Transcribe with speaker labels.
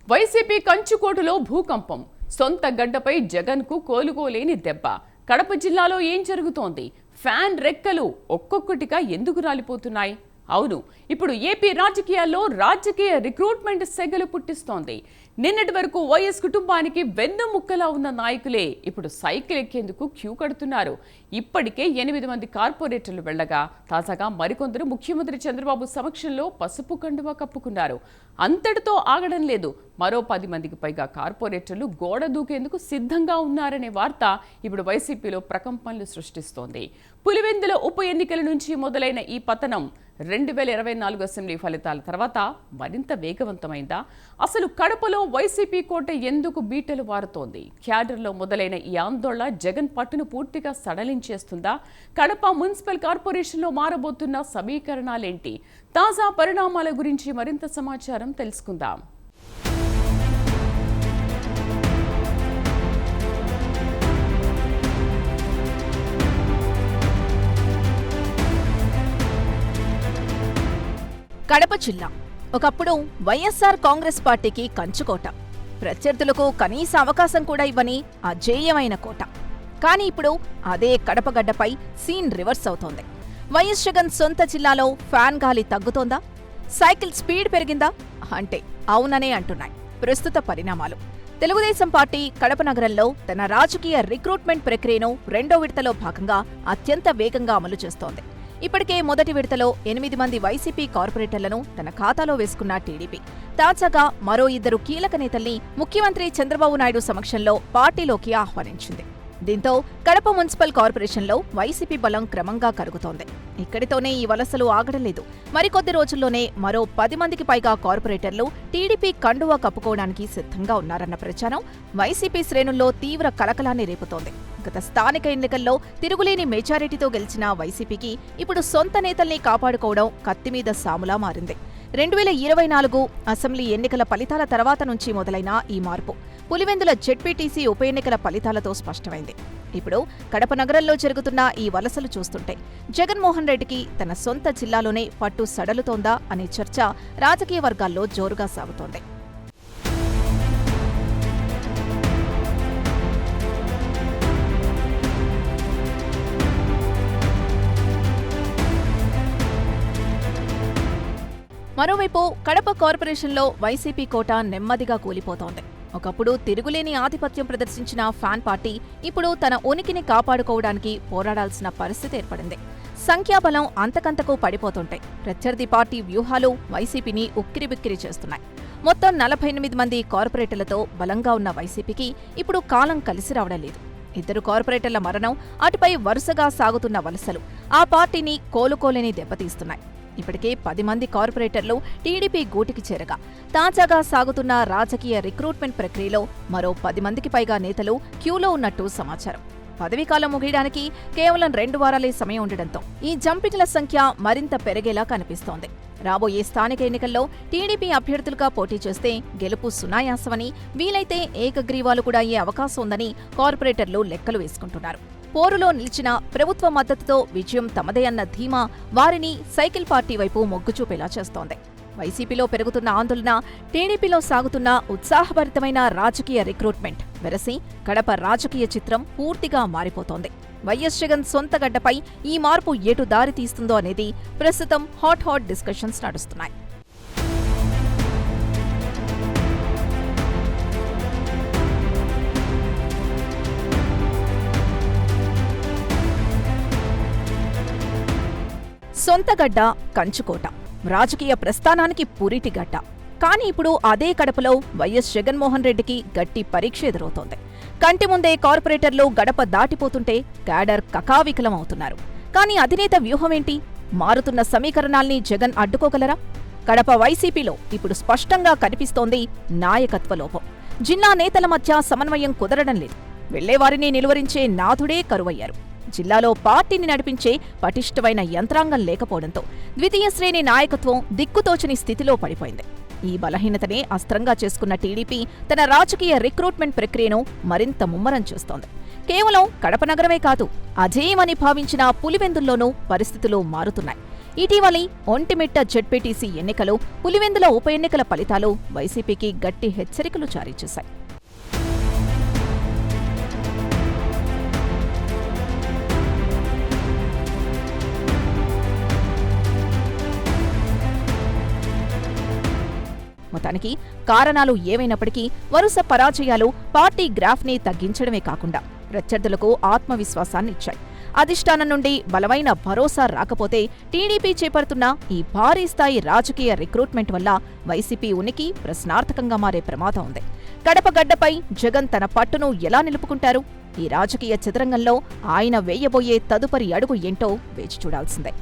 Speaker 1: YCP కంచుకోటలో భూకంపం, సొంత గడ్డపై జగన్కు కోలుకోలేని దెబ్బ. కడప జిల్లాలో ఏం జరుగుతోంది? ఫ్యాన్ రెక్కలు ఒక్కొక్కటిగా ఎందుకు రాలిపోతున్నాయి? అవును, ఇప్పుడు ఏపీ రాజకీయాల్లో రాజకీయ రిక్రూట్మెంట్ సెగలు పుట్టిస్తోంది. నిన్నటి వరకు వైఎస్ కుటుంబానికి వెన్నుముక్కలా ఉన్న నాయకులే ఇప్పుడు సైకిల్ ఎక్కేందుకు క్యూ కడుతున్నారు. ఇప్పటికే 8 మంది కార్పొరేటర్లు వెళ్లగా తాజాగా మరికొందరు ముఖ్యమంత్రి చంద్రబాబు సమక్షంలో పసుపు కండువా కప్పుకున్నారు. అంతటితో ఆగడం లేదు. మరో 10 మందికి పైగా కార్పొరేటర్లు గోడ దూకేందుకు సిద్ధంగా ఉన్నారనే వార్త ఇప్పుడు వైసీపీలో ప్రకంపనలు సృష్టిస్తోంది. పులివెందుల ఉప ఎన్నికల నుంచి మొదలైన ఈ పతనం 2024 అసెంబ్లీ ఫలితాల తర్వాత మరింత వేగవంతమైందా? అసలు కడపలో వైసీపీ కోట ఎందుకు బీటలు వారుతోంది? క్యాడర్లో మొదలైన ఈ ఆందోళన జగన్ పట్టును పూర్తిగా సడలించేస్తుందా? కడప మున్సిపల్ కార్పొరేషన్లో మారబోతున్న సమీకరణాలేంటి? తాజా పరిణామాల గురించి మరింత సమాచారం తెలుసుకుందాం.
Speaker 2: కడప జిల్లా ఒకప్పుడు వైఎస్ఆర్ కాంగ్రెస్ పార్టీకి కంచుకోట. ప్రత్యర్థులకు కనీస అవకాశం కూడా ఇవ్వని అజేయమైన కోట. కానీ ఇప్పుడు అదే కడపగడ్డపై సీన్ రివర్స్ అవుతోంది. వైఎస్ జగన్ సొంత జిల్లాలో ఫ్యాన్ గాలి తగ్గుతోందా? సైకిల్ స్పీడ్ పెరిగిందా? అంటే అవుననే అంటున్నాయి ప్రస్తుత పరిణామాలు. తెలుగుదేశం పార్టీ కడప నగరంలో తన రాజకీయ రిక్రూట్మెంట్ ప్రక్రియను 2వ విడతలో భాగంగా అత్యంత వేగంగా అమలు చేస్తోంది. ఇప్పటికే మొదటి విడతలో 8 మంది వైసీపీ కార్పొరేటర్లను తన ఖాతాలో వేసుకున్న టీడీపీ తాజాగా మరో 2 కీలక నేతల్ని ముఖ్యమంత్రి చంద్రబాబు నాయుడు సమక్షంలో పార్టీలోకి ఆహ్వానించింది. దీంతో కడప మున్సిపల్ కార్పొరేషన్లో వైసీపీ బలం క్రమంగా కరుగుతోంది. ఇక్కడితోనే ఈ వలసలు ఆగడలేదు. మరికొద్ది రోజుల్లోనే మరో 10 మందికి పైగా కార్పొరేటర్లు టీడీపీ కండువా కప్పుకోవడానికి సిద్ధంగా ఉన్నారన్న ప్రచారం వైసీపీ శ్రేణుల్లో తీవ్ర కలకలాన్ని రేపుతోంది. గత స్థానిక ఎన్నికల్లో తిరుగులేని మెజారిటీతో గెలిచిన వైసీపీకి ఇప్పుడు సొంత నేతల్ని కాపాడుకోవడం కత్తిమీద సాములా మారింది. 2024 అసెంబ్లీ ఎన్నికల ఫలితాల తర్వాత నుంచి మొదలైన ఈ మార్పు పులివెందుల జెడ్పీటీసీ ఉప ఎన్నికల ఫలితాలతో స్పష్టమైంది. ఇప్పుడు కడప నగరంలో జరుగుతున్న ఈ వలసలు చూస్తుంటే జగన్మోహన్ రెడ్డికి తన సొంత జిల్లాలోనే పట్టు సడలుతోందా అనే చర్చ రాజకీయ వర్గాల్లో జోరుగా సాగుతోంది. మరోవైపు కడప కార్పొరేషన్లో వైసీపీ కోట నెమ్మదిగా కూలిపోతోంది. ఒకప్పుడు తిరుగులేని ఆధిపత్యం ప్రదర్శించిన ఫ్యాన్ పార్టీ ఇప్పుడు తన ఉనికిని కాపాడుకోవడానికి పోరాడాల్సిన పరిస్థితి ఏర్పడింది. సంఖ్యాబలం అంతకంతకు పడిపోతుంటాయి. ప్రత్యర్థి పార్టీ వ్యూహాలు వైసీపీని ఉక్కిరిబిక్కిరి చేస్తున్నాయి. మొత్తం 48 మంది కార్పొరేటర్లతో బలంగా ఉన్న వైసీపీకి ఇప్పుడు కాలం కలిసి రావడం లేదు. 2 కార్పొరేటర్ల మరణం, అటుపై వరుసగా సాగుతున్న వలసలు ఆ పార్టీని కోలుకోలేని దెబ్బతీస్తున్నాయి. ఇప్పటికే 10 మంది కార్పొరేటర్లు టీడీపీ గూటికి చేరగా తాజాగా సాగుతున్న రాజకీయ రిక్రూట్మెంట్ ప్రక్రియలో మరో 10 మందికి పైగా నేతలు క్యూలో ఉన్నట్టు సమాచారం. పదవీకాలం ముగియడానికి కేవలం 2 వారాలే సమయం ఉండడంతో ఈ జంపింగ్ల సంఖ్య మరింత పెరిగేలా కనిపిస్తోంది. రాబోయే స్థానిక ఎన్నికల్లో టీడీపీ అభ్యర్థులుగా పోటీ చేస్తే గెలుపు సునాయాసమని, వీలైతే ఏకగ్రీవాలు కూడా అయ్యే అవకాశం ఉందని కార్పొరేటర్లు లెక్కలు వేసుకుంటున్నారు. పోరులో నిలిచిన ప్రభుత్వ మద్దతుతో విజయం తమదే అన్న ధీమా వారిని సైకిల్ పార్టీ వైపు మొగ్గు చూపేలా చేస్తోంది. వైసీపీలో పెరుగుతున్న ఆందోళన, టీడీపీలో సాగుతున్న ఉత్సాహభరితమైన రాజకీయ రిక్రూట్మెంట్ వెరసి కడప రాజకీయ చిత్రం పూర్తిగా మారిపోతోంది. వైఎస్ జగన్ సొంత గడ్డపై ఈ మార్పు ఎటు దారి తీస్తుందో అనేది ప్రస్తుతం హాట్ డిస్కషన్స్ నడుస్తున్నాయి. సొంతగడ్డ కంచుకోట, రాజకీయ ప్రస్థానానికి పురిటిగడ్డ. కానీ ఇప్పుడు అదే కడపలో వైఎస్ జగన్మోహన్ రెడ్డికి గట్టి పరీక్ష ఎదురవుతోంది. కంటి ముందే కార్పొరేటర్లు గడప దాటిపోతుంటే క్యాడర్ కకావికలమవుతున్నారు. కానీ అధినేత వ్యూహమేంటి? మారుతున్న సమీకరణాల్ని జగన్ అడ్డుకోగలరా? కడప వైసీపీలో ఇప్పుడు స్పష్టంగా కనిపిస్తోంది నాయకత్వ లోపం. జిల్లా నేతల మధ్య సమన్వయం కుదరడం లేదు. వెళ్లేవారిని నిలువరించే నాథుడే కరువయ్యారు. జిల్లాలో పార్టీని నడిపించే పటిష్టమైన యంత్రాంగం లేకపోవడంతో ద్వితీయ శ్రేణి నాయకత్వం దిక్కుతోచని స్థితిలో పడిపోయింది. ఈ బలహీనతనే అస్త్రంగా చేసుకున్న టీడీపీ తన రాజకీయ రిక్రూట్మెంట్ ప్రక్రియను మరింత ముమ్మరం చేస్తోంది. కేవలం కడప నగరమే కాదు, అజేయమని భావించిన పులివెందుల్లోనూ పరిస్థితులు మారుతున్నాయి. ఇటీవలి ఒంటిమిట్ట జెడ్పీటీసీ ఎన్నికలు, పులివెందుల ఉప ఎన్నికల ఫలితాలు వైసీపీకి గట్టి హెచ్చరికలు జారీ చేశాయి. మొత్తానికి కారణాలు ఏవైనప్పటికీ వరుస పరాజయాలు పార్టీ గ్రాఫ్ని తగ్గించడమే కాకుండా ప్రత్యర్థులకు ఆత్మవిశ్వాసాన్నిచ్చాయి. అధిష్టానం నుండి బలమైన భరోసా రాకపోతే టీడీపీ చేపడుతున్న ఈ భారీ స్థాయి రాజకీయ రిక్రూట్మెంట్ వల్ల వైసీపీ ఉనికి ప్రశ్నార్థకంగా మారే ప్రమాదం ఉంది. కడప గడ్డపై జగన్ తన పట్టును ఎలా నిలుపుకుంటారు? ఈ రాజకీయ చదరంగంలో ఆయన వేయబోయే తదుపరి అడుగు ఏంటో వేచి చూడాల్సిందే.